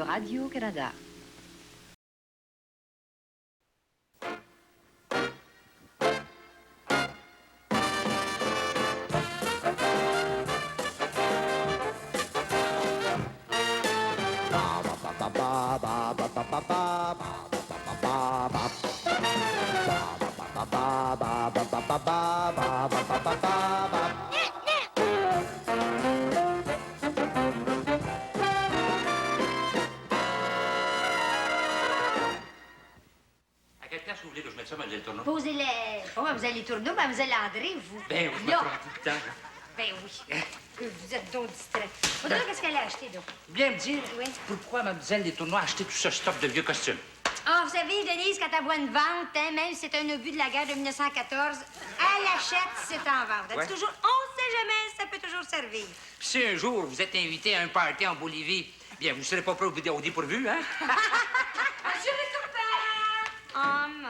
Radio-Canada. Posez-les. Oh, mademoiselle Tourneau, mademoiselle André, vous. Ben oui, je me prends tout le temps. Ben oui. Que vous êtes donc distrait. Audrey, qu'est-ce qu'elle a acheté, donc? Bien me dire, Oui. pourquoi mademoiselle des Tournois a acheté tout ce stock de vieux costumes? Ah, vous savez, Denise, quand elle voit une vente, hein, même si c'est un obus de la guerre de 1914, elle achète si c'est en vente. Elle Ouais. dit toujours, on sait jamais, ça peut toujours servir. Puis si un jour vous êtes invité à un party en Bolivie, bien, vous ne serez pas prêt au dépourvu, hein? Bonjour, les copains! Oh, non.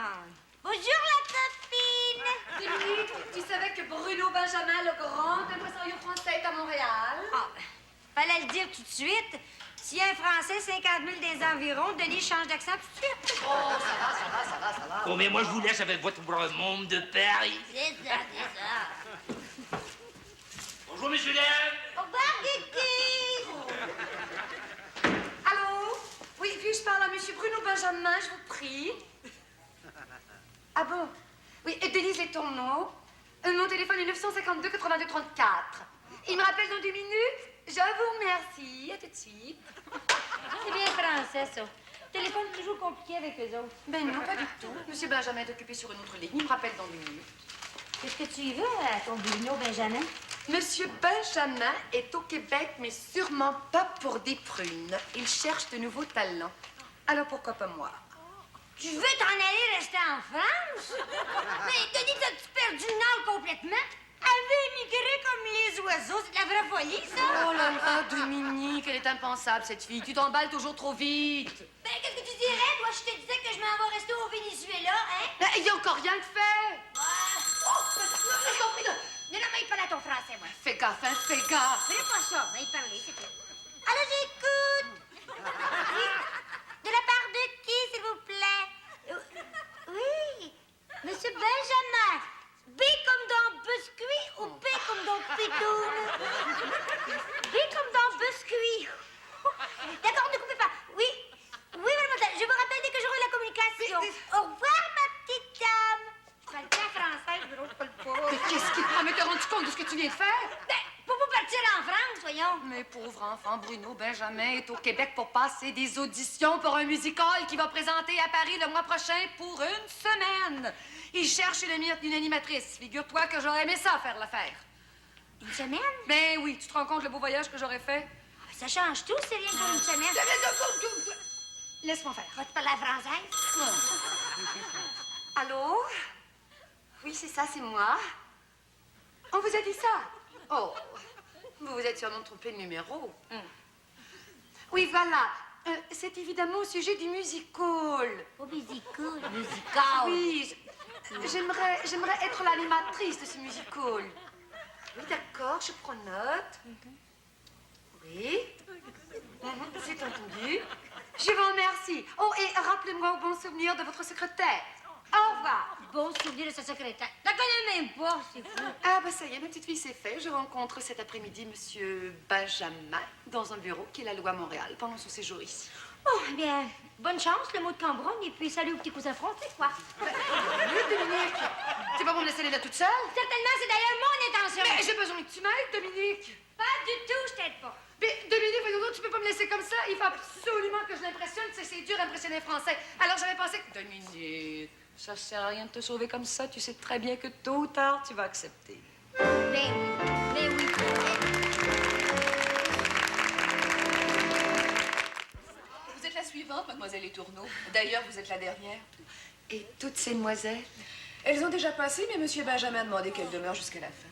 Bonjour, la copine! Dominique, tu savais que Bruno Benjamin, le grand impresario français, est à Montréal? Ah, fallait le dire tout de suite. S'il y a un Français, 50 000 des environs, Denis change d'accent tout de suite. Oh, ça va. Oh, mais moi, je vous laisse avec votre monde de Paris. C'est ça. Bonjour, messieurs, dames. Au revoir, Kiki! Allô? Oui, puis-je parler à monsieur Bruno Benjamin, je vous prie? Ah bon? Oui, Denise Les Tourneaux. Mon téléphone est 952 82 34. Il me rappelle dans 2 minutes? Je vous remercie. À tout de suite. C'est bien français, ça. Le téléphone est toujours compliqué avec eux autres. Ben non, pas du tout. Monsieur Benjamin est occupé sur une autre ligne. Il me rappelle dans 2 minutes. Qu'est-ce que tu y veux à ton Bruno Benjamin? Monsieur Benjamin est au Québec, mais sûrement pas pour des prunes. Il cherche de nouveaux talents. Alors pourquoi pas moi? Tu veux t'en aller rester en France? Mais Denis, t'as-tu perdu le nord complètement? Elle veut émigrer comme les oiseaux. C'est de la vraie folie, ça? Oh là là, Dominique, elle est impensable, cette fille. Tu t'emballes toujours trop vite. Ben, qu'est-ce que tu dirais? Toi, je te disais que je m'en vais rester au Venezuela, hein? Mais il n'y a encore rien de fait. Non, mais il parle à ton français, moi. Fais gaffe, hein, fais gaffe. Fais pas ça, mais il parlait, c'est tout. Alors, j'écoute. Oui. De la part de qui, s'il vous plaît? Oui. Monsieur Benjamin. B comme dans biscuit ou P comme dans pidoune? B comme dans biscuit. D'accord, ne coupez pas. Oui. Oui, mademoiselle, je vous rappelle dès que j'aurai la communication. Au revoir, ma petite dame. Je parle bien français, je ne pas. Mais qu'est-ce qui... Ah, mais t'as rendu compte de ce que tu viens de faire? Ben, pour vous partir en France, voyons. Mais pauvre enfant, Bruno Benjamin est au Québec pour passer des auditions pour un musical qui va présenter à Paris le mois prochain pour 1 semaine. Il cherche une animatrice. Figure-toi que j'aurais aimé ça faire l'affaire. Une semaine? Ben oui, tu te rends compte le beau voyage que j'aurais fait? Ça change tout, c'est rien pour une semaine. Laisse-moi faire. Va-tu parler à la française? Allô? Oui, c'est ça, c'est moi. On vous a dit ça? Oh, vous vous êtes sûrement trompé de numéro. Oui, voilà. C'est évidemment au sujet du musical. Au musical. Musical. Oui, j'aimerais être l'animatrice de ce musical. Oui, d'accord, je prends note. Oui. C'est entendu. Je vous remercie. Oh, et rappelez-moi au bon souvenir de votre secrétaire. Au revoir. Bon souvenir de sa secrétaire. Je la connais même pas, c'est fou. Ah, bah ça y est, ma petite fille, c'est fait. Je rencontre cet après-midi monsieur Benjamin dans un bureau qui est la loi à Montréal pendant son séjour ici. Oh, eh bien, bonne chance, le mot de Cambronne, et puis salut au petit cousin français, quoi. Oui, Dominique. Tu vas pas me laisser aller là toute seule? Certainement, c'est d'ailleurs mon intention. Mais j'ai besoin que tu m'aides, Dominique. Pas du tout, je t'aide pas. Mais Dominique, voyons donc, tu peux pas me laisser comme ça. Il faut absolument que je l'impressionne. C'est dur d'impressionner les Français. Alors j'avais pensé que... Dominique, ça sert à rien de te sauver comme ça. Tu sais très bien que tôt ou tard, tu vas accepter. Ben oui. Vous êtes la suivante, mademoiselle Les Tourneaux. D'ailleurs, vous êtes la dernière. Et toutes ces demoiselles? Elles ont déjà passé, mais monsieur Benjamin a demandé qu'elles demeurent jusqu'à la fin.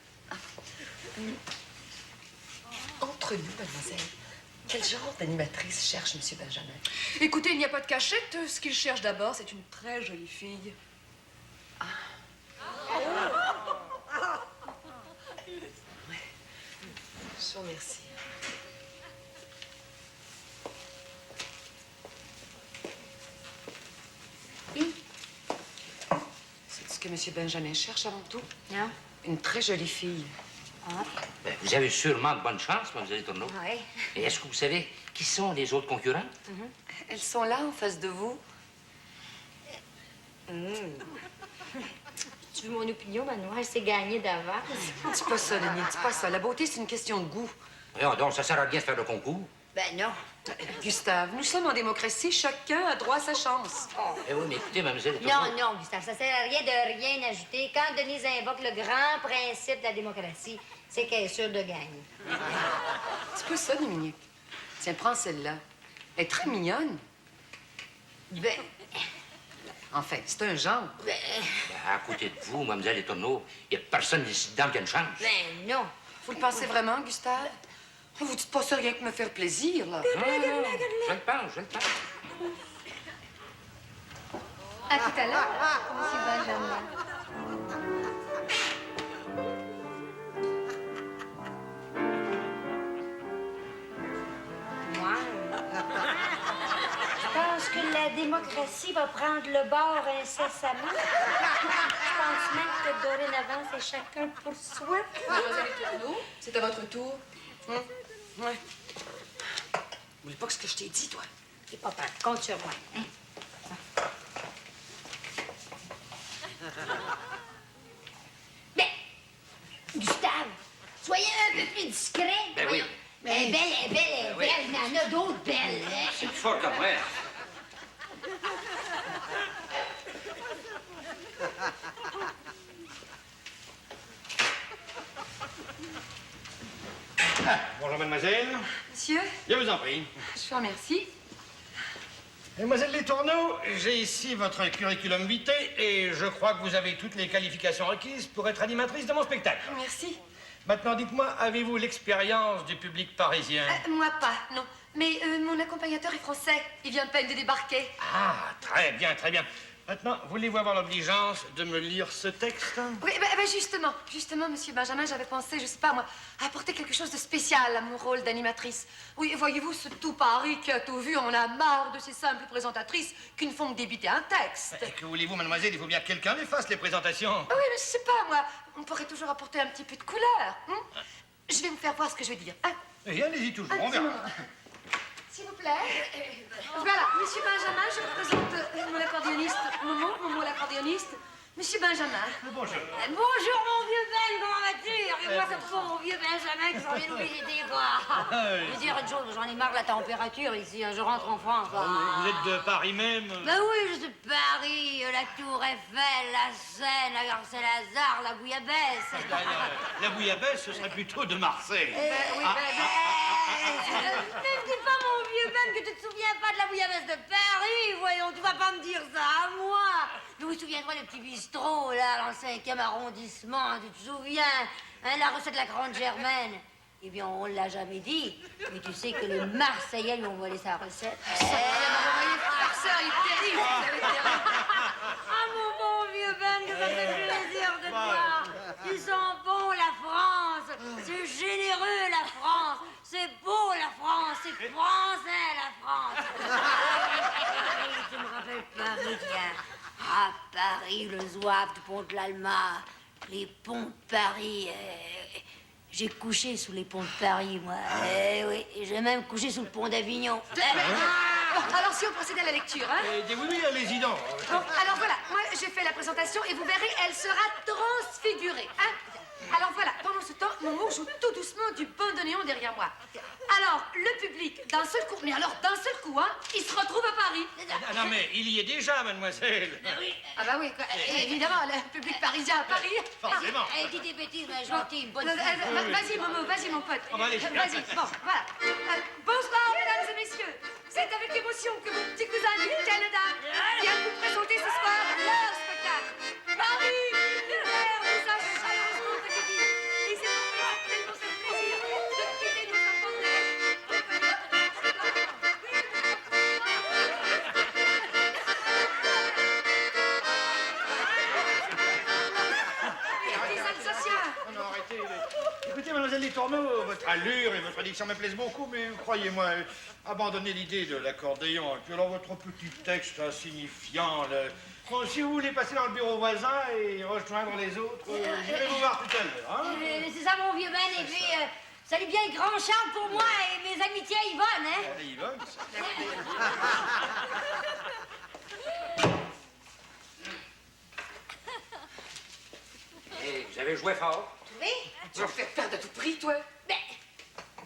Entre nous, mademoiselle, quel genre d'animatrice cherche monsieur Benjamin? Écoutez, il n'y a pas de cachette. Ce qu'il cherche d'abord, c'est une très jolie fille. Oui. Je vous remercie. Monsieur Benjamin cherche avant tout Non? une très jolie fille. Ah, Ben, vous avez sûrement de bonnes chances, mademoiselle Tourneau. oui. Et est-ce que vous savez qui sont les autres concurrents? Elles sont là, en face de vous. Tu veux mon opinion, Manoir? C'est gagné d'avance. Dis pas ça, Denis, dis pas ça. La beauté, c'est une question de goût. Voyons donc, ça sert à rien de faire le concours. Ben non. Gustave, nous sommes en démocratie, chacun a droit à sa chance. Eh oui, mais écoutez, mademoiselle Tourneau... Non, non, Gustave, ça sert à rien de rien ajouter. Quand Denise invoque le grand principe de la démocratie, c'est qu'elle est sûre de gagner. Dis pas ça, Dominique. Tiens, prends celle-là. Elle est très mignonne. Ben, Enfin, c'est un genre. ben, Ben, à côté de vous, mademoiselle Tourneau, il n'y a personne ici dedans qui a une chance. ben non. Vous le pensez vraiment, Gustave? Vous dites pas ça rien que me faire plaisir, là. Non, non, je le pense, je le pense. À tout à l'heure, monsieur Benjamin. Moi, je pense que la démocratie va prendre le bord incessamment. Je pense même que dorénavant, c'est chacun pour soi. Mademoiselle Tourneau, c'est à votre tour. Ouais. Oublie pas ce que je t'ai dit, toi. C'est pas grave, compte sur moi. Hein? Mais, Gustave, soyez un peu plus discret. Ben oui. Elle est belle, elle est belle, elle est Oui. belle. Il y en a d'autres belles. Hein? C'est plus fort comme moi. Bonjour, mademoiselle. Monsieur, Je vous en prie. je vous remercie. Mademoiselle Letourneau, j'ai ici votre curriculum vitae et je crois que vous avez toutes les qualifications requises pour être animatrice de mon spectacle. Merci. Maintenant, dites-moi, avez-vous l'expérience du public parisien? Moi pas, non. Mais mon accompagnateur est français. Il vient de peine de débarquer. Ah, très bien, très bien. Maintenant, voulez-vous avoir l'obligeance de me lire ce texte? Oui, justement, monsieur Benjamin, j'avais pensé, je sais pas moi, à apporter quelque chose de spécial à mon rôle d'animatrice. Oui, voyez-vous, ce tout Paris qui a tout vu, on a marre de ces simples présentatrices qui ne font que débiter un texte. Que voulez-vous, mademoiselle? Il faut bien que quelqu'un les fasse, les présentations. Ah oui, mais je sais pas, moi, on pourrait toujours apporter un petit peu de couleur. Je vais vous faire voir ce que je veux dire. Hein? Et allez-y toujours, Un on petit verra. moment. S'il vous plaît. Voilà, monsieur Benjamin, je vous présente mon accordéoniste, Momo l'accordéoniste. Monsieur Benjamin. Bonjour. Bonjour, mon vieux Ben, comment vas-tu? Regarde-moi ce pauvre mon vieux Benjamin qui s'en vient d'oublier des bras. Je veux dire une chose, j'en ai marre de la température ici, hein, je rentre en France. Vous êtes de Paris même? Ben oui, je suis de Paris, la Tour Eiffel, la Seine, la gare Saint-Lazare, la Bouillabaisse. La bouillabaisse, ce serait plutôt de Marseille. Ne me dis pas, mon vieux Ben, que tu te souviens pas de la Bouillabaisse de Paris, voyons, tu vas pas me dire ça à moi. Je me souviendrai des petits bistrots, là, dans le 5e arrondissement, tu te souviens, hein, la recette de la Grande Germaine. Eh bien, on l'a jamais dit, mais tu sais que les Marseillais lui ont volé sa recette. Ça, il est terrible, vous avez terrible. Ah, mon bon vieux Ben, que ça fait plaisir de te voir. Ils sont bons, la France. C'est généreux, la France. C'est beau, la France. C'est français, la France. Paris, tu me rappelles Paris, tiens. Ah, Paris, le zouave du pont de l'Alma. Les ponts de Paris. J'ai couché sous les ponts de Paris, moi. Oui, et j'ai même couché sous le pont d'Avignon. Bon, alors si on procède à la lecture, hein. Oui, allez-y donc. Bon, alors voilà, moi j'ai fait la présentation et vous verrez, elle sera transfigurée, hein. Alors voilà, pendant ce temps, Momo joue tout doucement du bandoneon derrière moi. Alors, le public, d'un seul coup, mais alors d'un seul coup, hein, il se retrouve à Paris. Ah non, mais il y est déjà, mademoiselle. Ah bah oui, quoi, évidemment, le public parisien à Paris. Forcément. Dis des bêtises, mais gentil, une bonne fille. Vas-y, Momo, vas-y, mon pote. On va aller. Vas-y, bon, voilà. Bonsoir, mesdames et messieurs. C'est avec émotion que mon petit cousin du Canada vient vous présenter ce soir leur spectacle. Paris, l'hiver nous a chaleureusement accueillis. Et c'est pour moi tellement ce plaisir de quitter nos enfants de neige. Les Alsaciens. Non, arrêtez. Écoutez, mademoiselle Letourneau, votre allure et votre diction me plaisent beaucoup, mais croyez-moi, abandonnez l'idée de l'accordéon. Et puis alors, votre petit texte insignifiant, Bon, si vous voulez passer dans le bureau voisin et rejoindre les autres, je vais vous voir tout à l'heure. Hein? C'est ça, mon vieux Ben. Et puis, salut bien Grand Charles pour moi et mes amitiés à Yvonne, hein? Yvonne, Et vous avez joué fort. Oui? Tu vas faire perdre à tout prix, toi. Ben,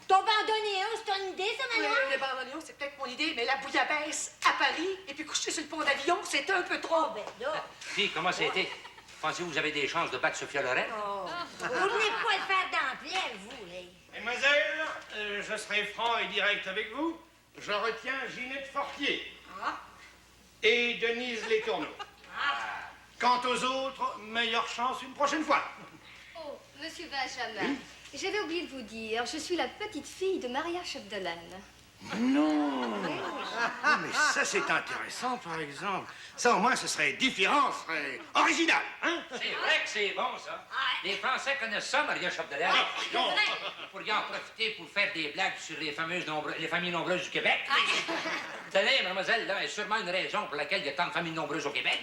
t'as abandonné un, c'est ton idée, ça, Manon? Le bandolion, c'est peut-être mon idée, mais la bouillabaisse à Paris et puis coucher sur le pont d'avion, c'est un peu trop. Ben, là, Puis, comment ça a été? Pensez-vous que vous avez des chances de battre Sophia Loren? vous venez pas le faire d'emblée, vous, là. Mesdemoiselles, je serai franc et direct avec vous. Je retiens Ginette Fortier et Denise Les Tourneaux. Quant aux autres, meilleure chance une prochaine fois. Oh, monsieur Benjamin, j'avais oublié de vous dire, je suis la petite fille de Maria Chapdelaine. Non. Ah, mais ça, c'est intéressant, par exemple. Ça, au moins, ce serait différent, ce serait original, hein? C'est vrai que c'est bon, ça. Les Français connaissent ça, Maria Chapdelaine. Non. Vous pourriez en profiter pour faire des blagues sur les familles nombreuses du Québec. Vous savez, mademoiselle, là, il y a sûrement une raison pour laquelle il y a tant de familles nombreuses au Québec.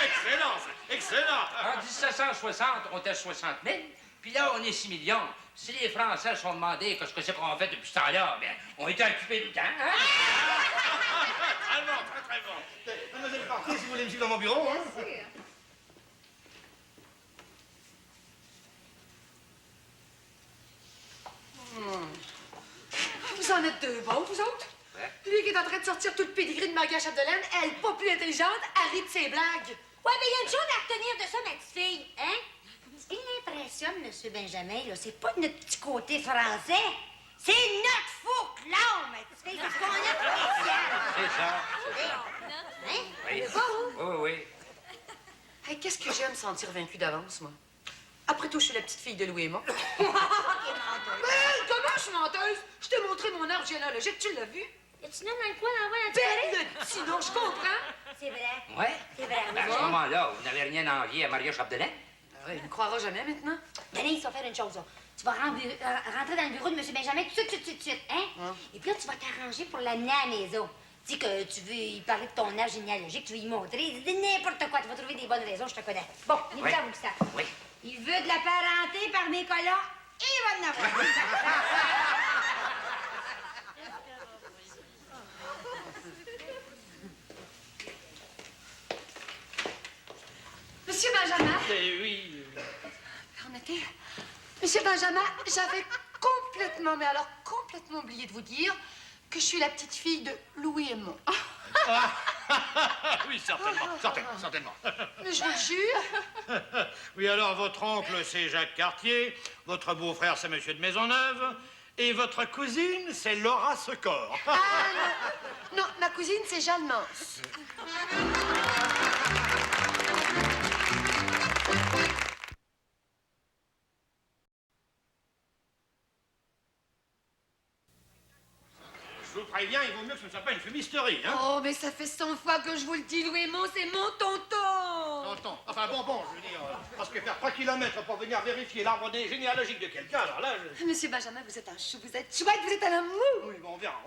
Excellent, ça. Excellent. En 1760, on était 60 000, puis là, on est 6 millions. Si les Français se sont demandé qu'est-ce que c'est qu'on fait depuis ce temps-là, bien, on était occupés du temps, hein? Très bon, très bon. Mademoiselle Fortier, si vous voulez me suivre dans mon bureau, hein? Vous en êtes deux bons, vous autres? Ouais. Lui qui est en train de sortir tout le pédigré de Maria Chapdelaine, elle, pas plus intelligente, elle rit de ses blagues. Ouais, mais il y a une chose à retenir de ça, ma petite fille, hein? Ce qui l'impressionne, monsieur Benjamin, là, c'est pas notre petit côté français, c'est notre faux clown, ma petite fille, parce qu'on a spécial. C'est ça. Hein? Oui. C'est pas, vous? Oui, oui. Hey, qu'est-ce que j'aime me sentir vaincue d'avance, moi? Après tout, je suis la petite fille de Louis et moi. T'es menteuse. Mais comment je suis menteuse? Je t'ai montré mon arbre généalogique, tu l'as vu? Et tu donnes dans quoi, dans la Belle le petit nom, je comprends. C'est vrai. Ouais. C'est vrai, Ben, à oui. ce moment-là, vous n'avez rien à envier à Maria Chapdelaine? Il ne croira jamais maintenant. Denise, on va faire une chose, là. Tu vas rentrer dans le bureau de monsieur Benjamin tout de suite, hein? Et puis là, tu vas t'arranger pour l'amener à la maison. Dis que tu veux y parler de ton âge généalogique, tu veux y montrer, dis n'importe quoi, tu vas trouver des bonnes raisons, je te connais. Bon, il Oui. ça, vous ça. Oui. Il veut de la parenté par mes colons, il va en avoir. Monsieur Benjamin, Oui. permettez. Monsieur Benjamin, j'avais complètement, mais alors complètement oublié de vous dire que je suis la petite fille de Louis Aymon. Oui, certainement. Je vous le jure. Oui, alors, votre oncle, c'est Jacques Cartier, votre beau-frère, c'est Monsieur de Maisonneuve, et votre cousine, c'est Laura Secor. Ah non, ma cousine, c'est Jeanne Mans. Je vous préviens, il vaut mieux que ce ne soit pas une fumisterie, hein? Oh, mais ça fait 100 fois que je vous le dis, Louis Aymon, c'est mon tonton. Tonton. Enfin, bon, je veux dire, parce que faire 3 kilomètres pour venir vérifier l'arbre généalogique de quelqu'un, alors là, je... Monsieur Benjamin, vous êtes un chou, vous êtes chouette, vous êtes un amour. Oui, bon, on verra.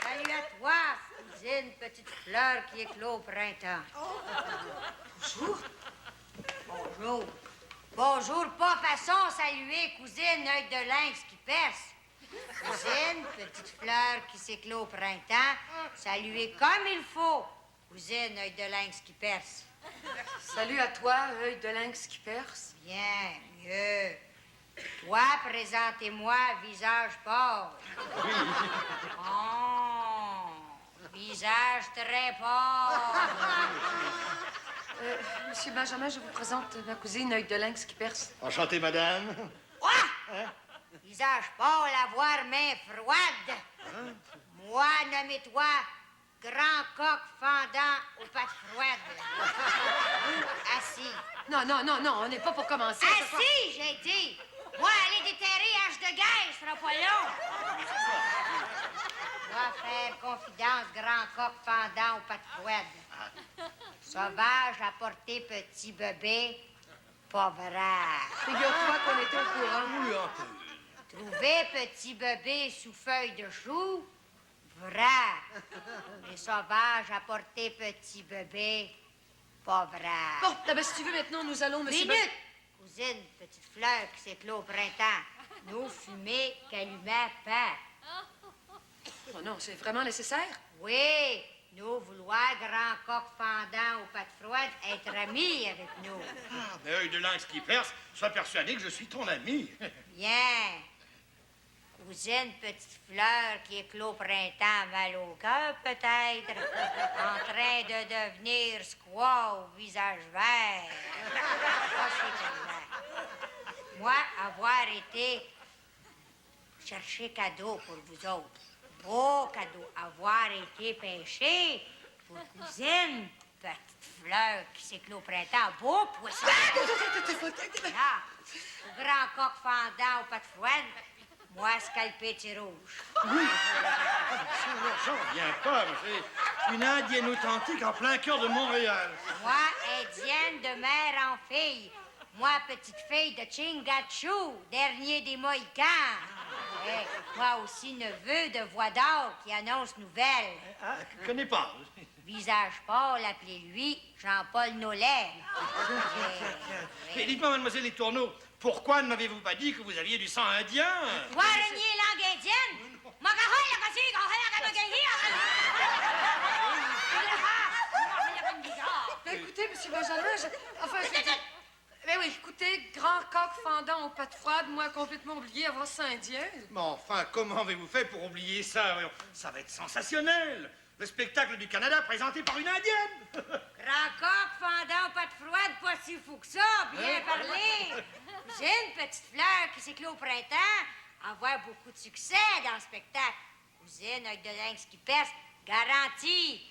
Salut à toi, cousine, petite fleur qui éclot au printemps. Bonjour. Bonjour, pas façon saluer, cousine, œil de lynx qui perce. Cousine, petite fleur qui s'éclot au printemps, saluer comme il faut. Cousine, œil de lynx qui perce. Salut à toi, œil de lynx qui perce. Bien, mieux. Toi, présentez-moi visage pauvre. Oh, visage très pauvre. Monsieur Benjamin, je vous présente ma cousine, œil de lynx qui perce. Enchanté, madame. Quoi? Visage pâle, avoir main froide. Moi, nommez-toi grand coq fendant aux pattes froides. Assis. Non, on n'est pas pour commencer. Assis, j'ai dit. Moi, aller déterrer hache de guerre, ce sera pas long. Moi, faire confidence, grand coq fendant aux pattes froides. Sauvage à porter petit bébé. Pas vrai. Figure-toi qu'on était au courant. Oui, un peu. Trouver petit bébé sous feuille de chou? Vrai. Les sauvages apporter petit bébé? Pas vrai. Bon, ben, si tu veux, maintenant, nous allons, monsieur... Minute! Cousine, petite fleur qui s'éclot au printemps. Nous fumer, calumet, pain. Oh non, c'est vraiment nécessaire? Oui, nous vouloir grand coq fendant aux pattes froides être amis avec nous. Ah, mais œil de lynx qui perce, sois persuadé que je suis ton ami. Bien. Cousine, petite fleur qui éclot au printemps, mal au cœur peut-être, en train de devenir squaw au visage vert. Ça, c'est calmant. Moi, avoir été chercher cadeau pour vous autres. Beau cadeau. Avoir été pêché pour cousine, petite fleur qui s'éclot au printemps. Beau poisson. Là, au grand coq fendant aux pattes froides, moi, scalpé petit rouge. J'en reviens pas, mais c'est une indienne authentique en plein cœur de Montréal. Moi, indienne de mère en fille. Moi, petite fille de Chingachou, dernier des Mohicans. Et moi aussi, neveu de Voix d'Or qui annonce nouvelle. Ah, je connais pas. Visage pâle, appelez-lui Jean-Paul Nollet. Mais dites-moi, mademoiselle Les Tourneaux, pourquoi ne m'avez-vous pas dit que vous aviez du sang indien? Toi, renier langue indienne? Ben, écoutez, monsieur Benjamin, enfin, ben oui, écoutez, grand coq fendant aux pattes froides, moi complètement oublié avoir ça indien. Mais enfin, comment avez-vous fait pour oublier ça? Voyons, ça va être sensationnel. Le spectacle du Canada présenté par une indienne. Grand coq fendant aux pattes froides, pas si fou que ça, bien parlé. J'ai une petite fleur qui s'éclot au printemps, avoir beaucoup de succès dans le spectacle. Cousine, avec de lynx qui perce, garantie.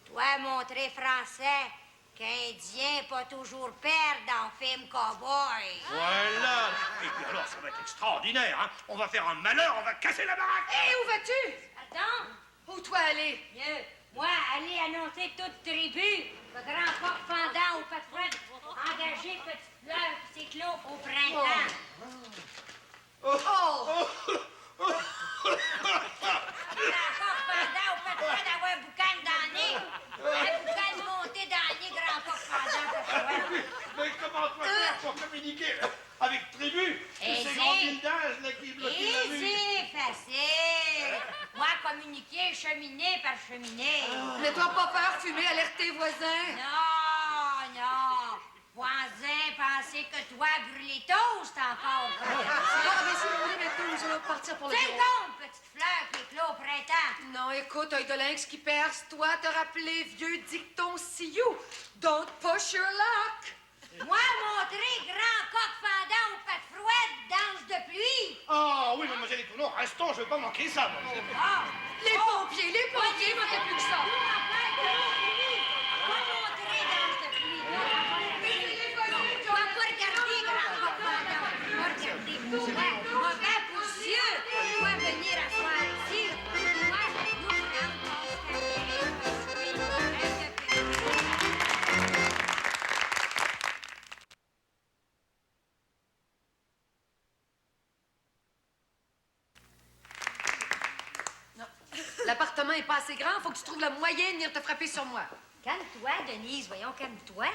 Toi, montrer français qu'Indien pas toujours perdre dans le film Cowboy. Voilà. Et puis alors, ça va être extraordinaire, hein. On va faire un malheur, on va casser la baraque. Hé, où vas-tu? Attends, Où toi aller? mieux, moi, aller annoncer toute tribu, le grand coq fendant aux pattes froides, engager petite fleur qui s'éclot au printemps. Oh! Grand coq fendant aux pattes froides, avoir boucan dans le nez. Un boucan monté dans le nez, grand coq fendant aux pattes froides. Mais comment toi faire pour communiquer avec tribu? Aisé. Ces grands villages là qui bloquent la vue. Easy, facile. Moi, communiquer cheminée par cheminée. N'as-toi pas peur, fumer, alerter voisins? Non, non. Voisin, pensez que toi, brûler toast encore. Ah, mais si vous voulez, maintenant, nous allons partir pour le C'est bureau. donc, petite fleur qui éclot au printemps. Non, écoute, œil de lynx qui perce, toi, te rappeler vieux dicton Sioux. Don't push your luck. Moi, montrer grand coq fendant aux pattes froides, danse de pluie. Ah oui, mademoiselle Les Tourneaux, restons, je veux pas manquer ça, moi. Ah, Les pompiers, moi, t'as plus que ça. Moi, montrer danse de pluie. Moi, pas regarder grand coq fendant. Moi, regarder. Ouais, mauvais poussieux. Moi, venir asseoir ici. Moi, nous prendre ton L'appartement est pas assez grand, faut que tu trouves le moyen de venir te frapper sur moi. Calme-toi, Denise, voyons, calme-toi.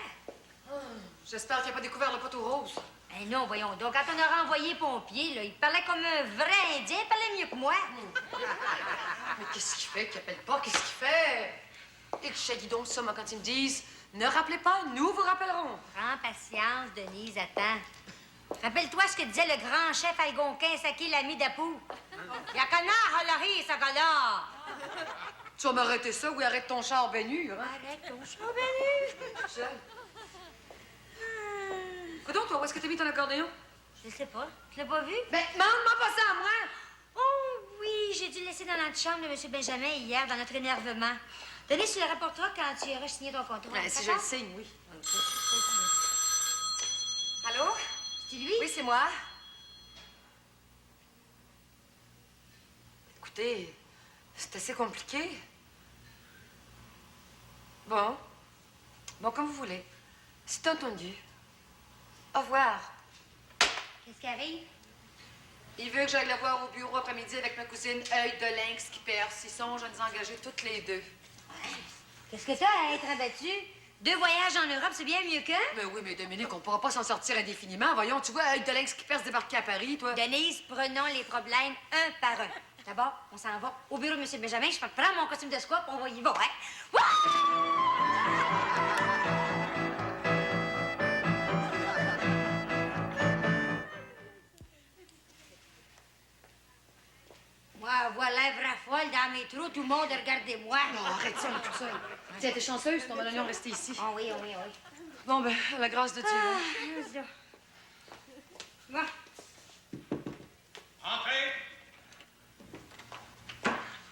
J'espère qu'il n'y a pas découvert le poteau rose. Eh non, voyons donc, quand on a renvoyé pompier, là, il parlait comme un vrai Indien, il parlait mieux que moi. Mais qu'est-ce qu'il fait qu'il appelle pas? Qu'est-ce qu'il fait? Et que je dis donc ça, moi, quand ils me disent « Ne rappelez pas, nous vous rappellerons ». Prends patience, Denise, attends. Rappelle-toi ce que disait le grand chef algonquin Saki l'ami d'Apou. La connard Hollery, ce gars-là. Tu vas m'arrêter ça ou arrête ton char bénu, hein? Arrête ton char bénu. Seul. Donc, toi, où est-ce que t'as mis ton accordéon? Je sais pas, tu l'as pas vu? Ben, demande-moi pas ça à moi! Oh oui, j'ai dû le laisser dans notre chambre de M. Benjamin hier, dans notre énervement. Denise, tu le rapporteras quand tu auras signé ton contrat. Ben, si je le signe, oui. Allô? C'est lui? Oui, c'est moi. Écoutez, c'est assez compliqué. Bon. Bon, comme vous voulez. C'est entendu. Au revoir. Qu'est-ce qui arrive? Il veut que j'aille le voir au bureau après-midi avec ma cousine Œil de Lynx qui perce. Ils songe à nous engager toutes les deux. Qu'est-ce que t'as à être abattu? 2 voyages en Europe, c'est bien mieux que? Mais oui, mais Dominique, on ne pourra pas s'en sortir indéfiniment. Voyons, tu vois, Œil de Lynx qui perce débarquer à Paris, toi. Denise, prenons les problèmes un par un. D'abord, on s'en va au bureau de M. Benjamin. Je vais prendre mon costume de squat, on va y va, hein? Moi, voilà un vrai folle dans mes trous. Tout le monde, regardez-moi. Non, arrête ça, on est toute seule. Tiens, t'es chanceuse, ton oignon resté ici. Oh oui, oh oui, oh oui. Bon, ben, à la grâce de Dieu. Bon. Entrez.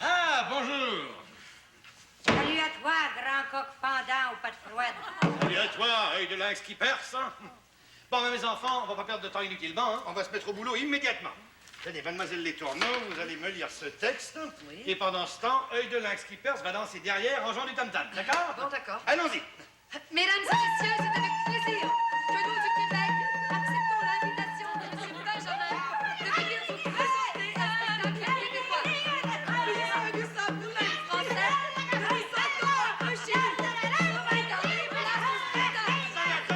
Ah, bonjour. Salut à toi, grand coq pendant aux pattes froides. Salut à toi, œil de lynx qui perce. Hein? Bon, mes enfants, on va pas perdre de temps inutilement. Hein? On va se mettre au boulot immédiatement. Tenez, mademoiselle Les Tourneaux, vous allez me lire ce texte. Oui. Et pendant ce temps, œil de lynx qui perce va danser derrière en jouant du tam-tam. D'accord? Bon, d'accord. Allons-y. Mesdames et messieurs, c'est avec plaisir que nous du Québec acceptons l'invitation de M. Benjamin de venir vous présenter un spectacle québécois. Nous sommes nous-mêmes français, nous nous sentons un peu chez nous. Regardez, voilà ce spectacle.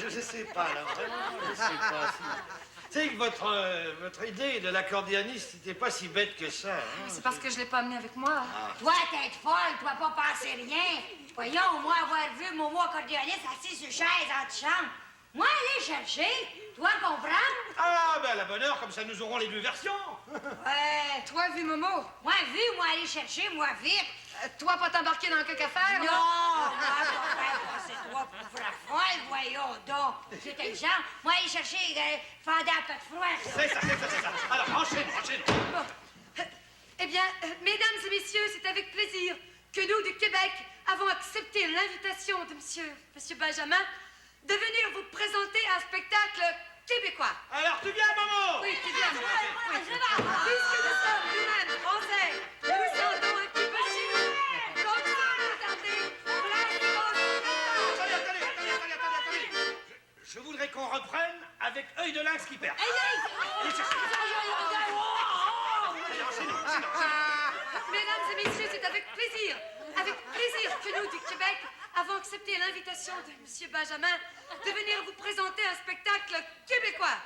Je sais pas, là, vraiment, je sais pas. Tu sais que votre idée de l'accordéoniste n'était pas si bête que ça. Hein? C'est parce que je ne l'ai pas amené avec moi. Toi, tête folle, toi pas penser rien. Voyons, moi, avoir vu Momo accordéoniste assis sur chaise antichambre. Moi, aller chercher, toi comprendre? Ah, ben à la bonne heure, comme ça nous aurons les 2 versions. Ouais. Toi, vu Momo? Moi, vu, moi, aller chercher, moi, vite. Toi, pas t'embarquer dans quelque affaire? Non, là? moi, c'est toi pour la folle, voyons donc. C'était le genre, moi, aller chercher fendant à patte froide. C'est ça. Alors, enchaîne. Bon. Eh bien, mesdames et messieurs, c'est avec plaisir que nous, du Québec, avons accepté l'invitation de monsieur Benjamin de venir vous présenter un spectacle québécois. Alors, tu viens, Momo? Oui, tu viens. Oui. Puisque nous sommes nous-mêmes français, nous nous sentons un petit peu chez nous. Donc, regardez, Attendez. Je voudrais qu'on reprenne avec œil de lynx qui perd. Mesdames et messieurs, c'est avec plaisir que nous, du Québec, avons accepté l'invitation de M. Benjamin de venir vous présenter un spectacle québécois.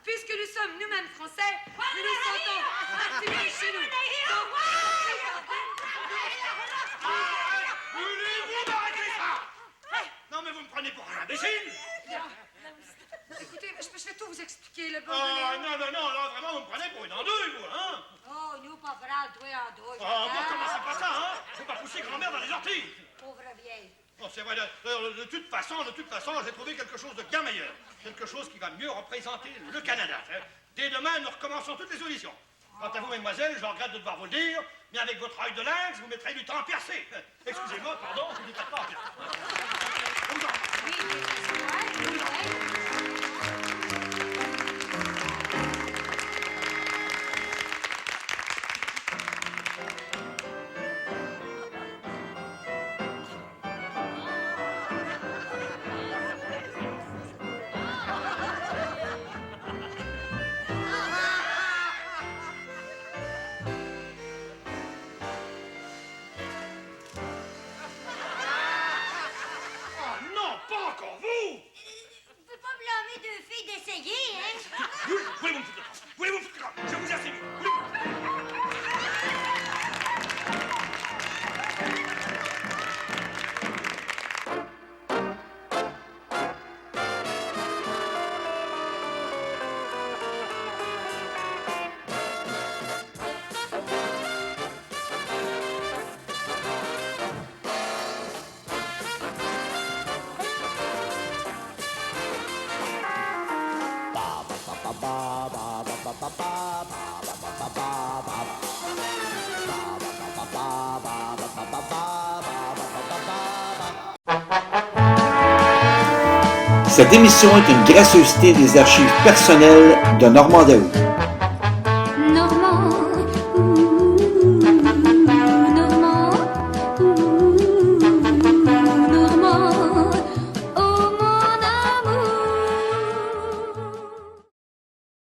Puisque nous sommes nous-mêmes français, nous nous sentons un petit peu chez nous. Donc, Voulez-vous m'arrêter ça? Non, mais vous me prenez pour un imbécile? écoutez, je vais tout vous expliquer, le bon. Oh, non, là, vraiment, vous me prenez pour une andouille, vous, hein? Oh, nous, pas frère, toi, en dos. Oh, bon, commencez pas ça, hein? Faut pas pousser grand-mère dans les orties. Pauvre vieille. Bon, c'est vrai, de toute façon, j'ai trouvé quelque chose de bien meilleur. Quelque chose qui va mieux représenter le Canada. Hein. Dès demain, nous recommençons toutes les auditions. Quant à vous, mesdemoiselles, je regrette de devoir vous le dire, mais avec votre œil de lynx, vous mettrez du temps à percer. Excusez-moi, pardon, je ne dis pas de temps à percer. Voulez-vous me foutre là? Je vous ai assez vu. Cette émission est une gracieuseté des archives personnelles de Normand Daou.